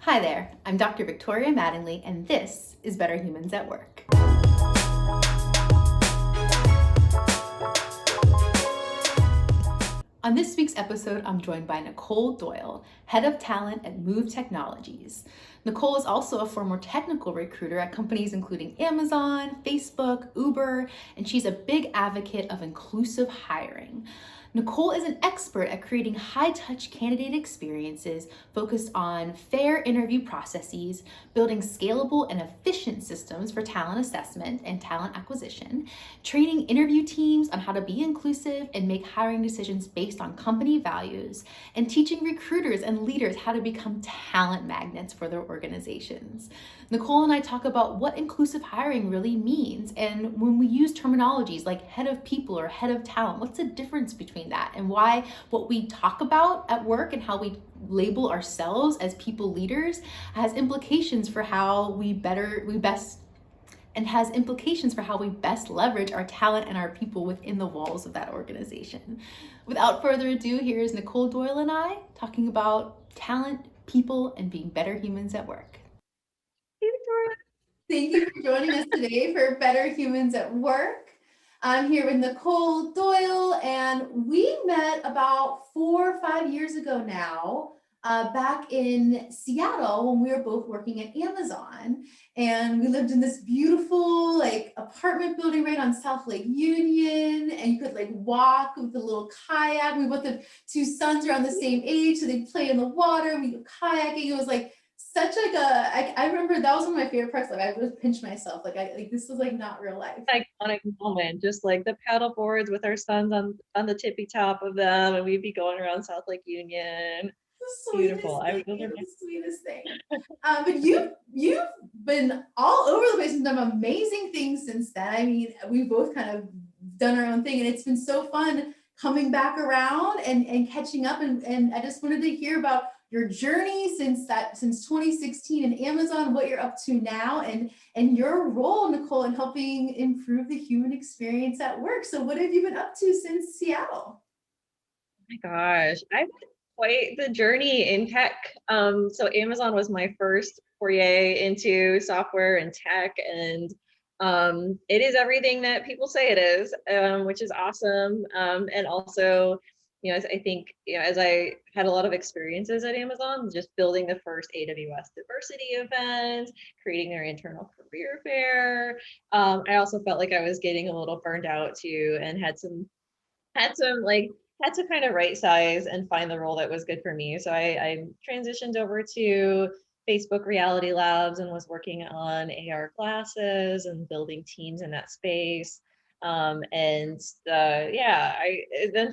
Hi there, I'm Dr. Victoria Mattingly, and this is Better Humans at Work. On this week's episode, I'm joined by Nicole Doyle, Head of Talent at Move Technologies. Nicole is also a former technical recruiter at companies including Amazon, Facebook, Uber, and she's a big advocate of inclusive hiring. Nicole is an expert at creating high-touch candidate experiences focused on fair interview processes, building scalable and efficient systems for talent assessment and talent acquisition, training interview teams on how to be inclusive and make hiring decisions based on company values, and teaching recruiters and leaders how to become talent magnets for their organizations. Nicole and I talk about what inclusive hiring really means, and when we use terminologies like head of people or head of talent, what's the difference between that, and why what we talk about at work and how we label ourselves as people leaders has implications for how we best leverage our talent and our people within the walls of that organization. Without further ado, here is Nicole Doyle and I talking about talent, people, and being better humans at work. Hey, Victoria. Thank you for joining us today for Better Humans at Work. I'm here with Nicole Doyle, and we met about 4 or 5 years ago now, back in Seattle when we were both working at Amazon. And we lived in this beautiful apartment building right on South Lake Union, and you could walk with a little kayak. We both have 2 sons around the same age, so they'd play in the water, we go kayaking. It was such I remember that was one of my favorite parts. I would pinch myself. This was not real life. Iconic moment, just like the paddle boards with our sons on the tippy top of them, and we'd be going around South Lake Union. Beautiful. The sweetest thing. But you've been all over the place and done amazing things since then. I mean, we've both kind of done our own thing, and it's been so fun coming back around and catching up. And I just wanted to hear about your journey since 2016 in Amazon, what you're up to now, and your role, Nicole, in helping improve the human experience at work. So what have you been up to since Seattle? Oh my gosh, I've had quite the journey in tech. So Amazon was my first foray into software and tech, and it is everything that people say it is, which is awesome. And also, I think, as I had a lot of experiences at Amazon, just building the first AWS diversity event, creating their internal career fair. I also felt like I was getting a little burned out too, and had to kind of right size and find the role that was good for me. So I transitioned over to Facebook Reality Labs and was working on AR glasses and building teams in that space. Then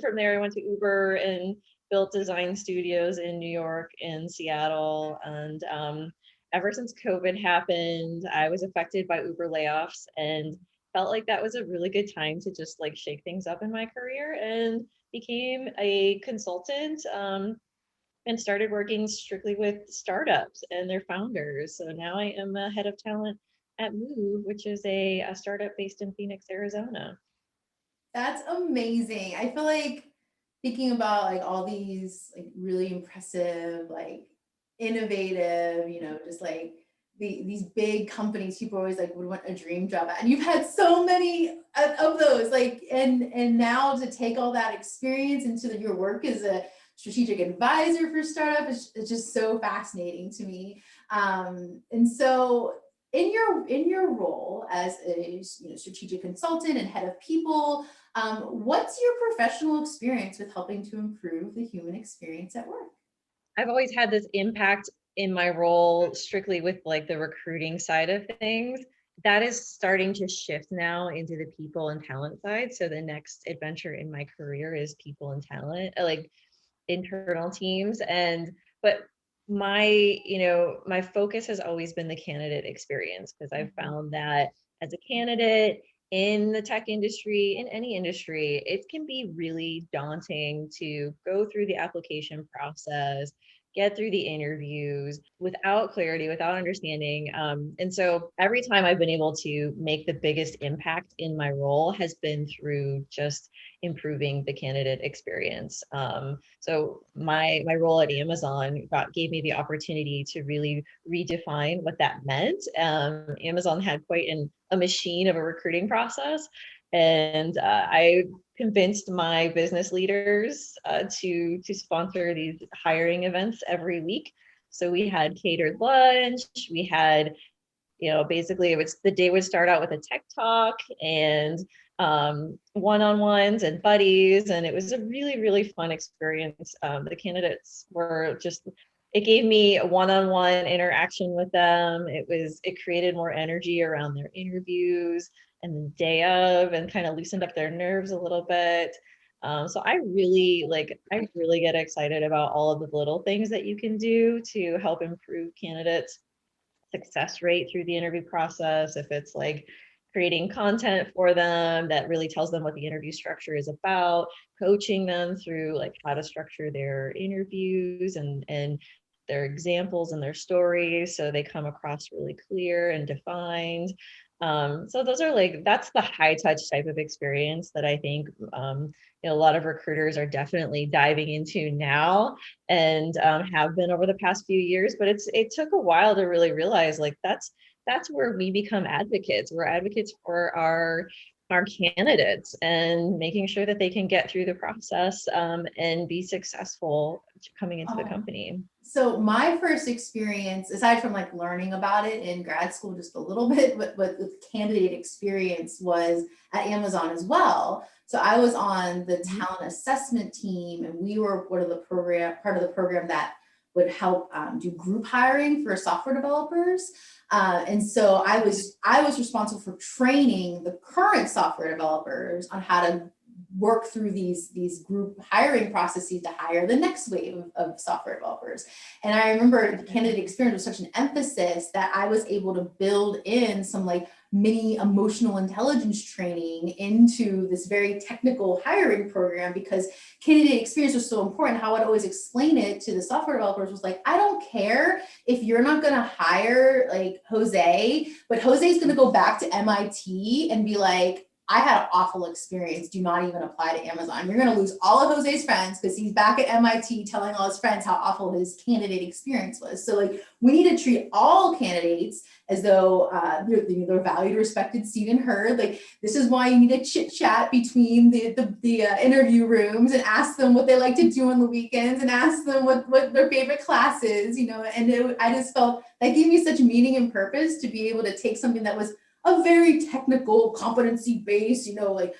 from there I went to Uber and built design studios in New York and Seattle. And ever since COVID happened, I was affected by Uber layoffs and felt like that was a really good time to just shake things up in my career, and became a consultant, and started working strictly with startups and their founders. So now I am a head of talent at Move, which is a startup based in Phoenix, Arizona. That's amazing. I feel like thinking about all these really impressive, innovative, just these big companies people always would want a dream job at. And you've had so many of those, and now to take all that experience into your work as a strategic advisor for startups, it's just so fascinating to me. And so in your role as a strategic consultant and head of people, what's your professional experience with helping to improve the human experience at work? I've always had this impact in my role strictly with the recruiting side of things. That is starting to shift now into the people and talent side. So the next adventure in my career is people and talent, internal teams. But my focus has always been the candidate experience, because I've found that as a candidate in the tech industry, in any industry, it can be really daunting to go through the application process, get through the interviews without clarity, without understanding. And so every time I've been able to make the biggest impact in my role has been through just improving the candidate experience. So my role at Amazon gave me the opportunity to really redefine what that meant. Amazon had quite a machine of a recruiting process, and I convinced my business leaders to sponsor these hiring events every week. So we had catered lunch. We had, basically it was the day would start out with a tech talk and one-on-ones and buddies, and it was a really, really fun experience. The candidates were just, it gave me a one-on-one interaction with them. It created more energy around their interviews and the day of, and kind of loosened up their nerves a little bit. So I really get excited about all of the little things that you can do to help improve candidates' success rate through the interview process. If it's like creating content for them that really tells them what the interview structure is about, coaching them through like how to structure their interviews and their examples and their stories so they come across really clear and defined. So those are that's the high touch type of experience that I think a lot of recruiters are definitely diving into now, and have been over the past few years. But it took a while to really realize that's where we become advocates. We're advocates for our candidates and making sure that they can get through the process and be successful coming into the company. So my first experience, aside from like learning about it in grad school just a little bit, but with candidate experience was at Amazon as well. So I was on the talent assessment team, and we were part of the program that would help do group hiring for software developers. And so I was responsible for training the current software developers on how to work through these group hiring processes to hire the next wave of software developers. And I remember the candidate experience was such an emphasis that I was able to build in some like mini emotional intelligence training into this very technical hiring program, because candidate experience was so important. How I'd always explain it to the software developers was like, I don't care if you're not going to hire like Jose, but Jose's going to go back to MIT and be like, I had an awful experience. Do not even apply to Amazon. You're going to lose all of Jose's friends because he's back at MIT telling all his friends how awful his candidate experience was. So like, we need to treat all candidates as though they're valued, respected, seen, and heard. Like, this is why you need a chit chat between the interview rooms, and ask them what they like to do on the weekends, and ask them what their favorite class is, and I just felt that gave me such meaning and purpose to be able to take something that was a very technical competency base, like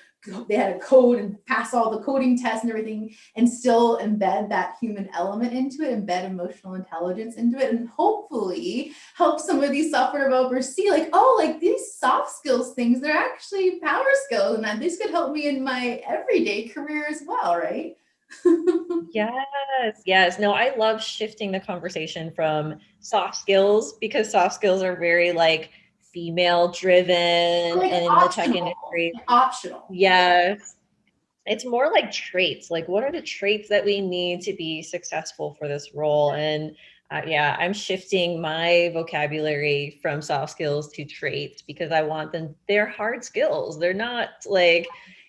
they had a code and pass all the coding tests and everything, and still embed that human element into it, embed emotional intelligence into it, and hopefully help some of these software developers see like, oh, like these soft skills things, they're actually power skills, and that this could help me in my everyday career as well, right? Yes. No, I love shifting the conversation from soft skills, because soft skills are very like female driven, Like and in the tech industry, optional. yes, it's more like traits. Like, what are the traits that we need to be successful for this role? And I'm shifting my vocabulary from soft skills to traits, because I want them, they're hard skills. They're not like,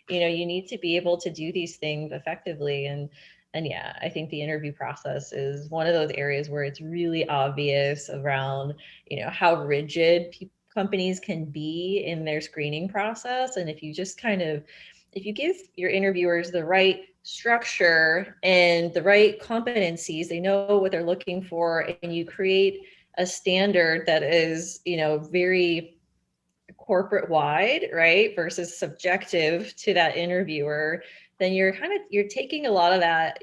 you need to be able to do these things effectively. And yeah, I think the interview process is one of those areas where it's really obvious around, how rigid companies can be in their screening process. And if you just if you give your interviewers the right structure and the right competencies, they know what they're looking for, and you create a standard that is, very corporate wide, right, versus subjective to that interviewer, then you're taking a lot of that,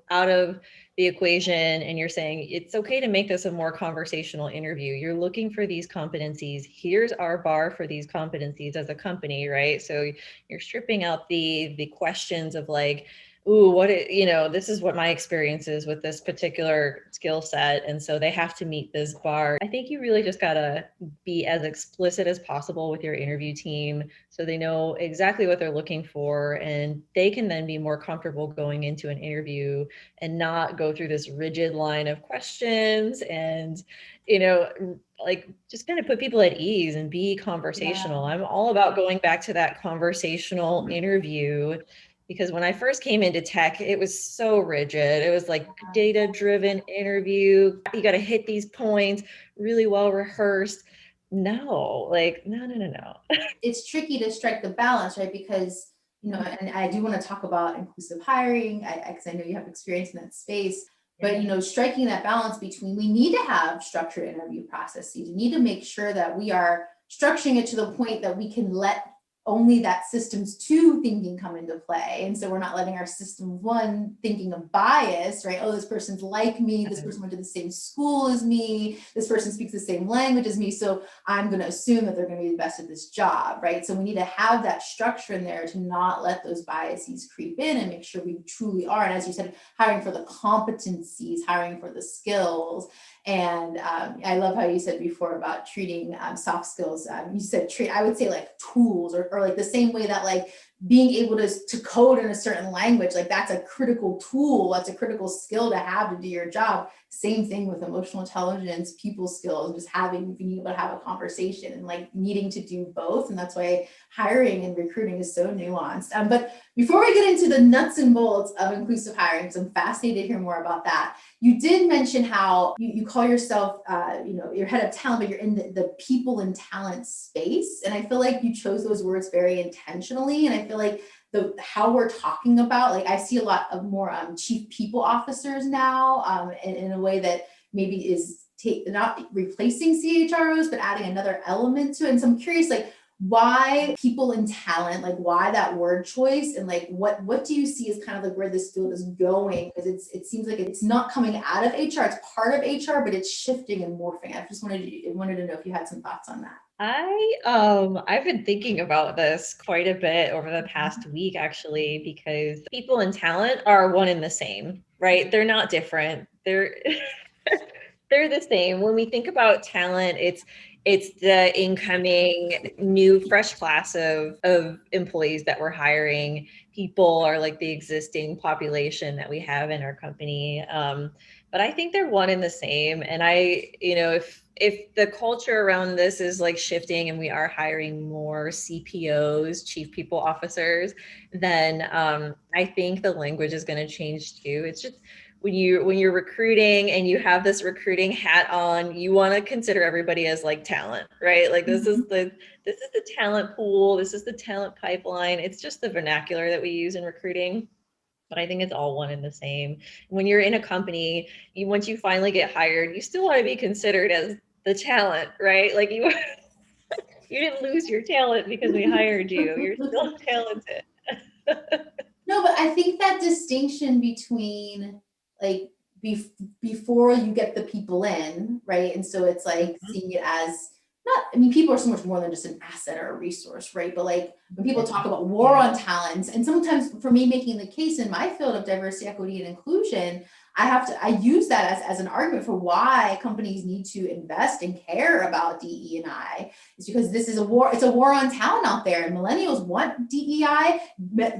out of the equation, and you're saying it's okay to make this a more conversational interview. You're looking for these competencies. Here's our bar for these competencies as a company, right? So you're stripping out the questions of like, ooh, this is what my experience is with this particular skill set. And so they have to meet this bar. I think you really just gotta be as explicit as possible with your interview team so they know exactly what they're looking for. And they can then be more comfortable going into an interview and not go through this rigid line of questions and, like just kind of put people at ease and be conversational. I'm all about going back to that conversational interview because when I first came into tech, it was so rigid. It was like data-driven interview. You got to hit these points, really well rehearsed. No, like, no. It's tricky to strike the balance, right? Because, and I do want to talk about inclusive hiring, because I know you have experience in that space. But, striking that balance between, we need to have structured interview processes. We need to make sure that we are structuring it to the point that we can let only that systems two thinking come into play. And so we're not letting our system one thinking of bias, right? Oh, this person's like me. This person went to the same school as me. This person speaks the same language as me. So I'm going to assume that they're going to be the best at this job, right? So we need to have that structure in there to not let those biases creep in and make sure we truly are. And as you said, hiring for the competencies, hiring for the skills. And I love how you said before about treating soft skills. You said I would say like tools or like the same way that like being able to code in a certain language, like that's a critical tool. That's a critical skill to have to do your job. Same thing with emotional intelligence, people skills, just being able to have a conversation and like needing to do both. And that's why hiring and recruiting is so nuanced. But before we get into the nuts and bolts of inclusive hiring, because I'm fascinated to hear more about that, you did mention how you call yourself, you're head of talent, but you're in the people and talent space. And I feel like you chose those words very intentionally. And I feel like how we're talking about, like I see a lot of more chief people officers now in a way that maybe is not replacing CHROs, but adding another element to it. And so I'm curious, like, why people and talent, like why that word choice, and like what do you see as kind of like where this field is going? Because it seems like it's not coming out of HR, it's part of HR, but it's shifting and morphing. I just wanted to know if you had some thoughts on that. I've been thinking about this quite a bit over the past week, actually, because people and talent are one and the same, right? They're not different. They're they're the same. When we think about talent, it's the incoming new fresh class of employees that we're hiring. People are like the existing population that we have in our company. But I think they're one and the same. And if the culture around this is like shifting and we are hiring more CPOs, chief people officers, then I think the language is going to change too. It's just when you're recruiting and you have this recruiting hat on, you want to consider everybody as like talent, right? Like this is the talent pool, this is the talent pipeline. It's just the vernacular that we use in recruiting. But I think it's all one and the same. When you're in a company, once you finally get hired, you still want to be considered as the talent, right? Like you didn't lose your talent because we hired you. You're still talented. No, but I think that distinction between like before you get the people in, right? And so it's like seeing it as not, I mean, people are so much more than just an asset or a resource, right? But like when people talk about war on talent, and sometimes for me making the case in my field of diversity, equity, and inclusion, I use that as an argument for why companies need to invest and care about DE&I. It's because this is a war. It's a war on talent out there, and millennials want DEI.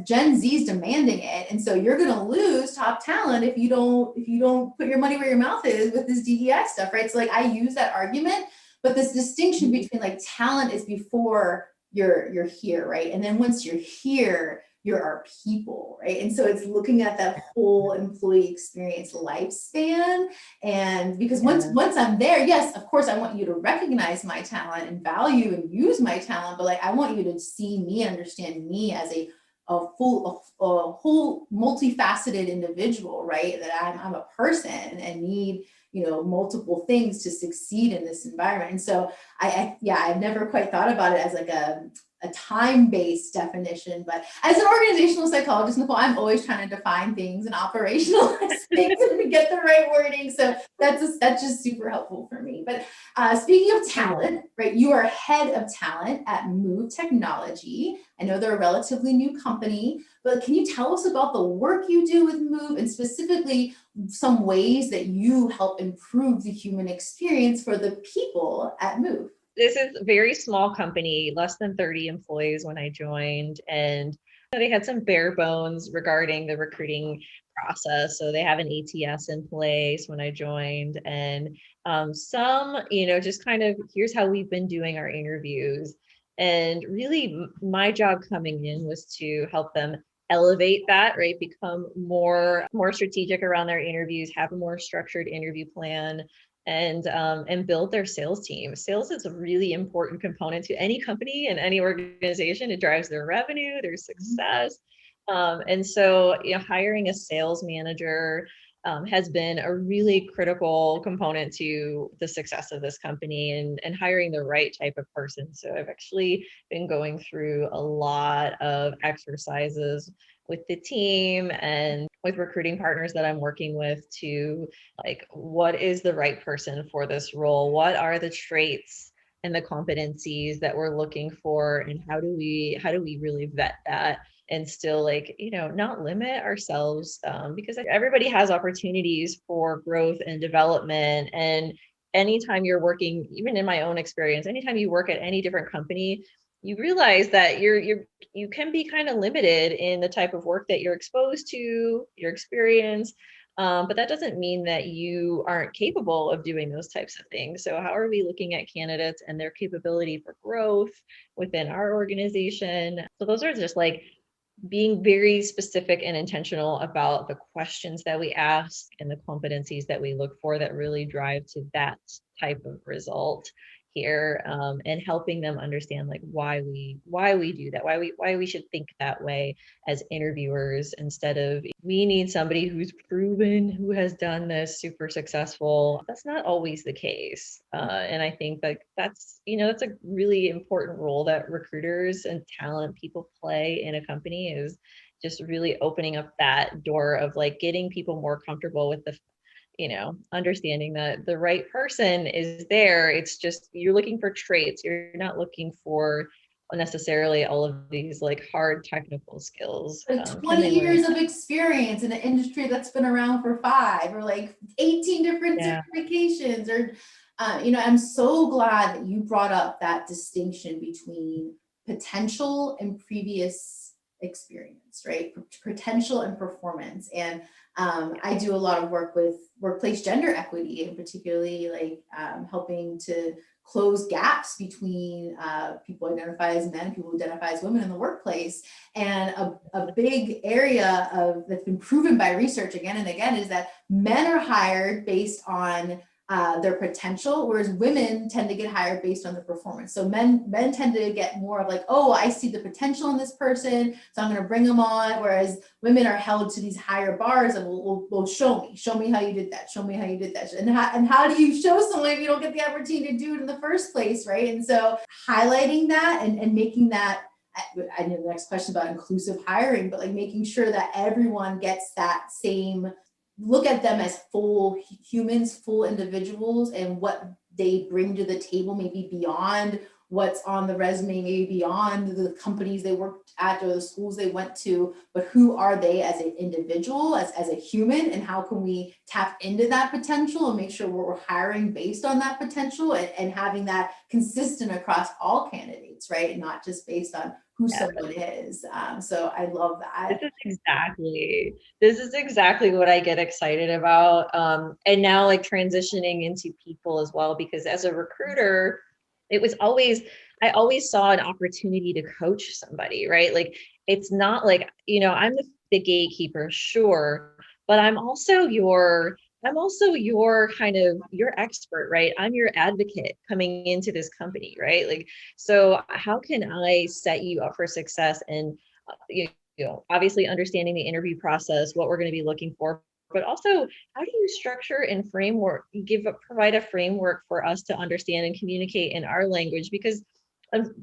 Gen Z is demanding it, and so you're going to lose top talent if you don't put your money where your mouth is with this DEI stuff, right? So like I use that argument, but this distinction between like talent is before you're here, right? And then once you're here, you're our people, right? And so it's looking at that whole employee experience lifespan. And because once I'm there, yes, of course, I want you to recognize my talent and value and use my talent, but like I want you to see me, understand me as a whole multifaceted individual, right? That I'm a person and need multiple things to succeed in this environment. And so I've never quite thought about it as like a time-based definition, but as an organizational psychologist, Nicole, I'm always trying to define things and operationalize things and get the right wording. So that's just super helpful for me. But speaking of talent, right, you are head of talent at Move Technology. I know they're a relatively new company, but can you tell us about the work you do with Move and specifically some ways that you help improve the human experience for the people at Move? This is a very small company, less than 30 employees when I joined, and they had some bare bones regarding the recruiting process. So they have an ATS in place when I joined, and some, just kind of here's how we've been doing our interviews. And really, my job coming in was to help them elevate that, right? Become more strategic around their interviews, have a more structured interview plan, and build their sales team. Sales is a really important component to any company and any organization. It drives their revenue, their success. And so, hiring a sales manager has been a really critical component to the success of this company, and hiring the right type of person. So I've actually been going through a lot of exercises with the team and with recruiting partners that I'm working with to, like, what is the right person for this role? What are the traits and the competencies that we're looking for, and how do we really vet that and still, like, not limit ourselves, because everybody has opportunities for growth and development. And anytime you're working, even in my own experience, anytime you work at any different company, you realize that you can be kind of limited in the type of work that you're exposed to, your experience. But that doesn't mean that you aren't capable of doing those types of things. So how are we looking at candidates and their capability for growth within our organization? So those are just like being very specific and intentional about the questions that we ask and the competencies that we look for that really drive to that type of result here, and helping them understand, like, why we do that, why we should think that way as interviewers, instead of we need somebody who's proven, who has done this, super successful. That's not always the case. And I think that that's a really important role that recruiters and talent people play in a company, is just really opening up that door of, like, getting people more comfortable with the understanding that the right person is there. It's just, you're looking for traits. You're not looking for necessarily all of these, like, hard technical skills. Like Can 20 they learn? years of experience in an industry that's been around for 5, or like 18 different Yeah. certifications, or I'm so glad that you brought up that distinction between potential and previous experience, right? Potential and performance. And I do a lot of work with workplace gender equity, and particularly like helping to close gaps between people identify as men, people identify as women in the workplace. And a big area that's been proven by research again and again is that men are hired based on their potential, whereas women tend to get hired based on their performance. So men tend to get more of like, oh, I see the potential in this person, so I'm going to bring them on. Whereas women are held to these higher bars and will show me how you did that, show me how you did that, and how do you show someone if you don't get the opportunity to do it in the first place, right? And so highlighting that and making that. I know the next question about inclusive hiring, but like making sure that everyone gets that same look at them as full humans, full individuals, and what they bring to the table, maybe beyond what's on the resume, maybe beyond the companies they worked at or the schools they went to, but who are they as an individual, as a human, and how can we tap into that potential and make sure we're hiring based on that potential, and having that consistent across all candidates, right? And not just based on who someone is. So I love that. This is exactly what I get excited about. And now, like, transitioning into people as well, because as a recruiter, I always saw an opportunity to coach somebody, right? Like, it's not like, I'm the gatekeeper, sure, but I'm also your kind of your expert, right? I'm your advocate coming into this company, right? Like, so how can I set you up for success? And obviously understanding the interview process, what we're going to be looking for, but also how do you structure and provide a framework for us to understand and communicate in our language? Because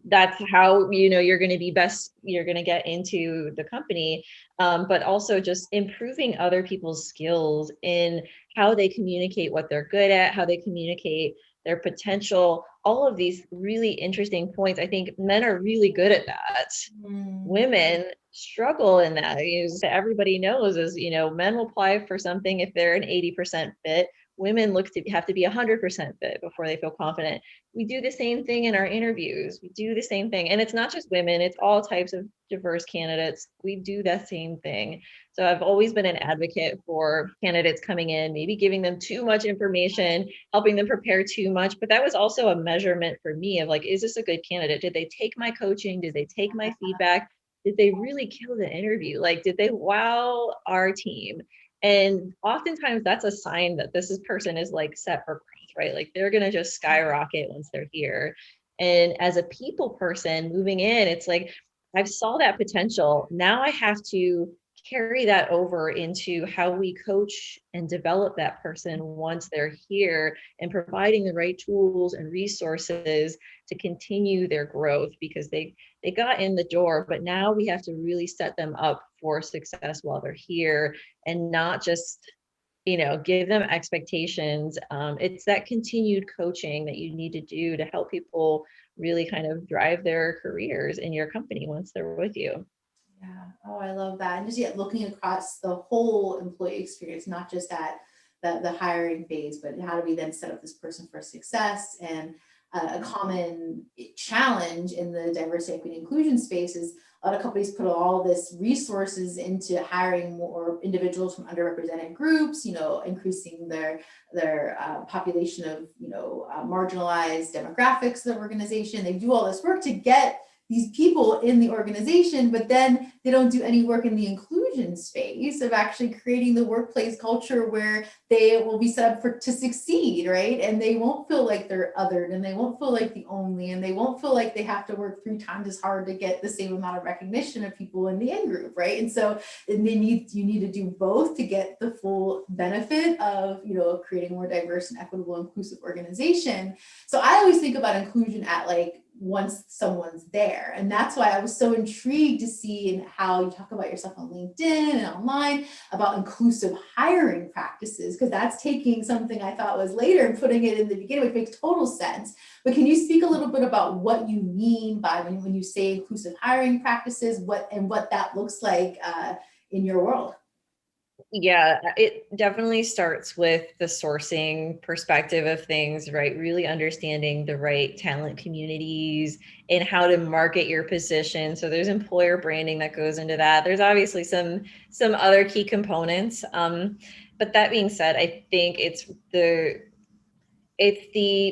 That's how, you're going to be best, you're going to get into the company. But also just improving other people's skills in how they communicate what they're good at, how they communicate their potential, all of these really interesting points. I think men are really good at that. Women struggle in that. Everybody knows is, men will apply for something if they're an 80% fit. Women have to be 100% fit before they feel confident. We do the same thing in our interviews. We do the same thing. And it's not just women, it's all types of diverse candidates. We do that same thing. So I've always been an advocate for candidates coming in, maybe giving them too much information, helping them prepare too much. But that was also a measurement for me of like, is this a good candidate? Did they take my coaching? Did they take my feedback? Did they really kill the interview? Like, did they wow our team? And oftentimes that's a sign that person is like set for growth, right? Like they're going to just skyrocket once they're here. And as a people person moving in, it's like, I've saw that potential. Now I have to carry that over into how we coach and develop that person once they're here, and providing the right tools and resources to continue their growth, because they got in the door, but now we have to really set them up for success while they're here, and not just give them expectations. It's that continued coaching that you need to do to help people really kind of drive their careers in your company once they're with you. Yeah. Oh, I love that. And just looking across the whole employee experience, not just at the hiring phase, but how do we then set up this person for success? And a common challenge in the diversity, equity, inclusion space is a lot of companies put all this resources into hiring more individuals from underrepresented groups, increasing their population of, marginalized demographics of the organization. They do all this work to get these people in the organization, but then they don't do any work in the inclusion space of actually creating the workplace culture where they will be set up to succeed, right? And they won't feel like they're othered, and they won't feel like the only, and they won't feel like they have to work 3 times as hard to get the same amount of recognition of people in the in group, right? And so you need to do both to get the full benefit of, creating a more diverse and equitable, inclusive organization. So I always think about inclusion at like once someone's there. And that's why I was so intrigued to see in how you talk about yourself on LinkedIn and online about inclusive hiring practices, because that's taking something I thought was later and putting it in the beginning, which makes total sense. But can you speak a little bit about what you mean by when you say inclusive hiring practices, what that looks like in your world? Yeah, it definitely starts with the sourcing perspective of things, right? Really understanding the right talent communities and how to market your position. So there's employer branding that goes into that. There's obviously some other key components. But that being said, I think it's the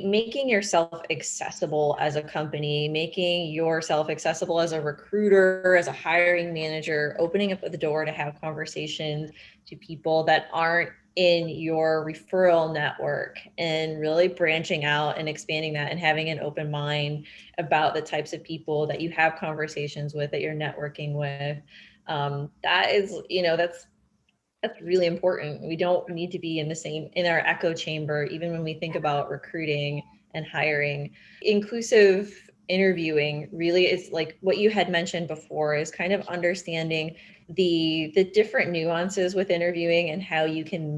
making yourself accessible as a company, making yourself accessible as a recruiter, as a hiring manager, opening up the door to have conversations to people that aren't in your referral network, and really branching out and expanding that, and having an open mind about the types of people that you have conversations with, that you're networking with. That is, that's really important. We don't need to be in our echo chamber, even when we think about recruiting and hiring. Inclusive interviewing really is like what you had mentioned before, is kind of understanding the different nuances with interviewing, and how you can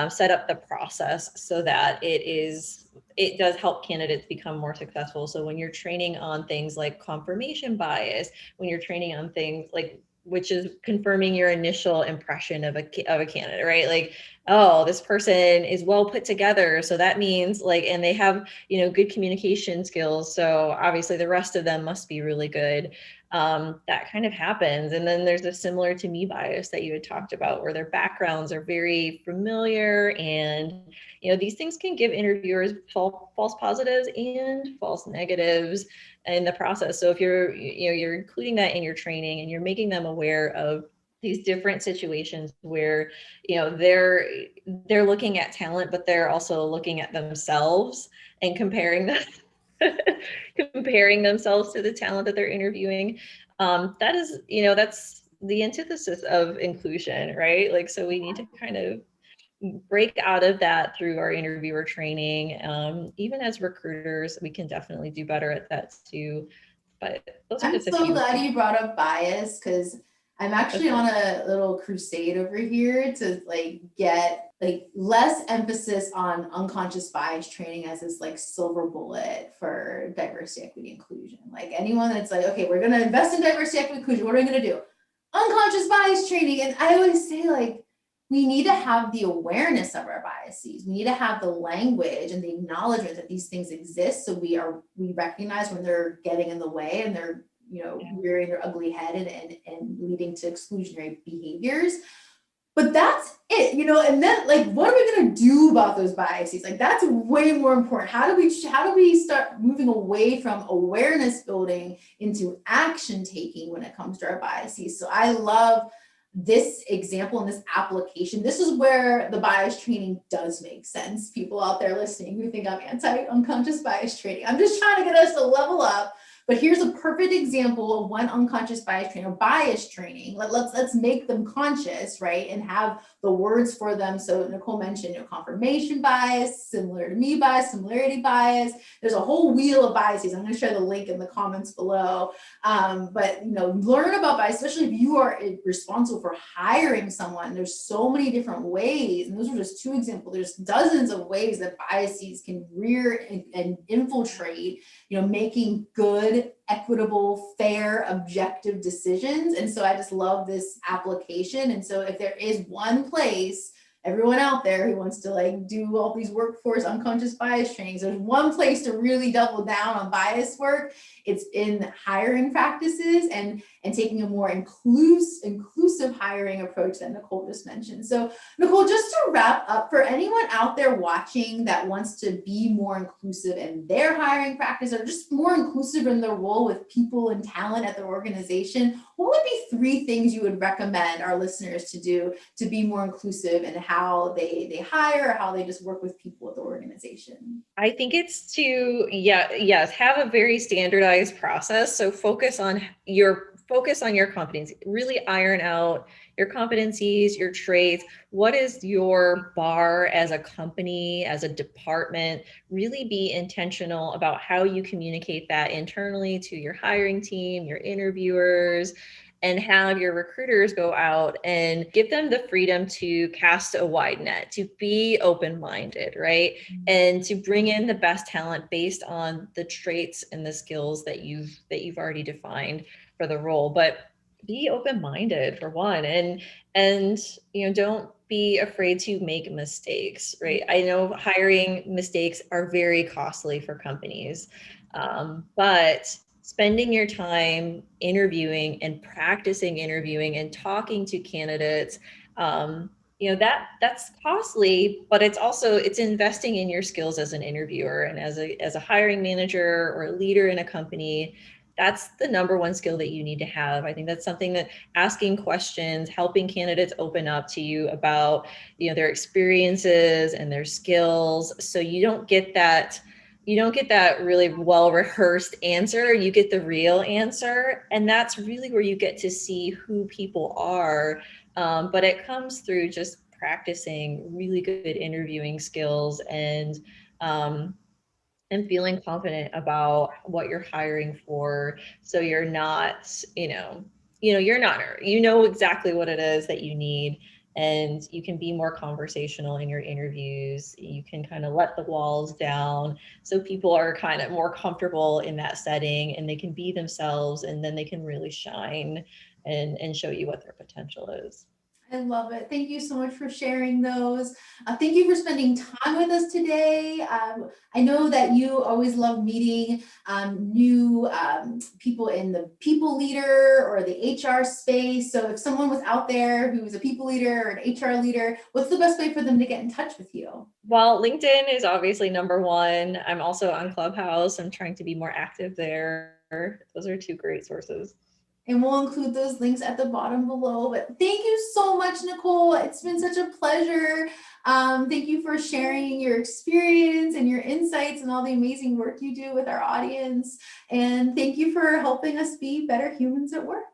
set up the process so that it does help candidates become more successful. So when you're training on things like confirmation bias, when you're training on things like, which is confirming your initial impression of a candidate, right? Like, oh, this person is well put together, so that means like, and they have good communication skills, so obviously the rest of them must be really good. That kind of happens. And then there's a similar to me bias that you had talked about, where their backgrounds are very familiar, and these things can give interviewers false positives and false negatives in the process. So if you're including that in your training, and you're making them aware of these different situations where they're looking at talent, but they're also looking at themselves and comparing them comparing themselves to the talent that they're interviewing. That is, that's the antithesis of inclusion, right? Like, so we need to kind of break out of that through our interviewer training. Even as recruiters, we can definitely do better at that too. But those are I'm just a so few. glad you brought up bias, because I'm actually on a little crusade over here to like get like less emphasis on unconscious bias training as this like silver bullet for diversity, equity, inclusion. Like anyone that's like, okay, we're gonna invest in diversity, equity, inclusion, what are we gonna do? Unconscious bias training. And I always say, like, we need to have the awareness of our biases. We need to have the language and the acknowledgement that these things exist. So we recognize when they're getting in the way and they're, rearing their ugly head and leading to exclusionary behaviors. But that's it, and then like, what are we going to do about those biases? Like, that's way more important. How do we start moving away from awareness building into action taking when it comes to our biases? So I love this example and this application. This is where the bias training does make sense. People out there listening who think I'm anti-unconscious bias training, I'm just trying to get us to level up. But here's a perfect example of one unconscious bias training or bias training. Let's make them conscious, right? And have the words for them. So Nicole mentioned, confirmation bias, similar to me bias, similarity bias. There's a whole wheel of biases. I'm going to share the link in the comments below. But learn about bias, especially if you are responsible for hiring someone. There's so many different ways, and those are just two examples. There's dozens of ways that biases can rear and infiltrate, making good, equitable, fair, objective decisions. And so I just love this application. And so if there is one place, everyone out there who wants to like do all these workforce unconscious bias trainings, there's one place to really double down on bias work. It's in hiring practices and taking a more inclusive hiring approach that Nicole just mentioned. So Nicole, just to wrap up, for anyone out there watching that wants to be more inclusive in their hiring practice or just more inclusive in their role with people and talent at their organization, what would be 3 things you would recommend our listeners to do to be more inclusive in how they hire or how they just work with people at the organization? I think it's to, have a very standardized process. So focus on your competency, really iron out your competencies, your traits. What is your bar as a company, as a department? Really be intentional about how you communicate that internally to your hiring team, your interviewers, and have your recruiters go out and give them the freedom to cast a wide net, to be open-minded, right? And to bring in the best talent based on the traits and the skills that you've already defined for the role. But be open-minded for one, and don't be afraid to make mistakes, right? I know hiring mistakes are very costly for companies, but spending your time interviewing and practicing interviewing and talking to candidates, that's costly, but it's investing in your skills as an interviewer and as a hiring manager or a leader in a company. That's the number one skill that you need to have. I think that's something that asking questions, helping candidates open up to you about, their experiences and their skills. So you don't get that really well rehearsed answer. You get the real answer. And that's really where you get to see who people are. But it comes through just practicing really good interviewing skills and feeling confident about what you're hiring for. So you're not, you know exactly what it is that you need, and you can be more conversational in your interviews. You can kind of let the walls down so people are kind of more comfortable in that setting and they can be themselves, and then they can really shine and show you what their potential is. I love it. Thank you so much for sharing those. Thank you for spending time with us today. I know that you always love meeting new people in the people leader or the HR space. So if someone was out there who's a people leader or an HR leader, what's the best way for them to get in touch with you? Well, LinkedIn is obviously number one. I'm also on Clubhouse. I'm trying to be more active there. Those are 2 great sources. And we'll include those links at the bottom below. But thank you so much, Nicole. It's been such a pleasure. Thank you for sharing your experience and your insights and all the amazing work you do with our audience. And thank you for helping us be better humans at work.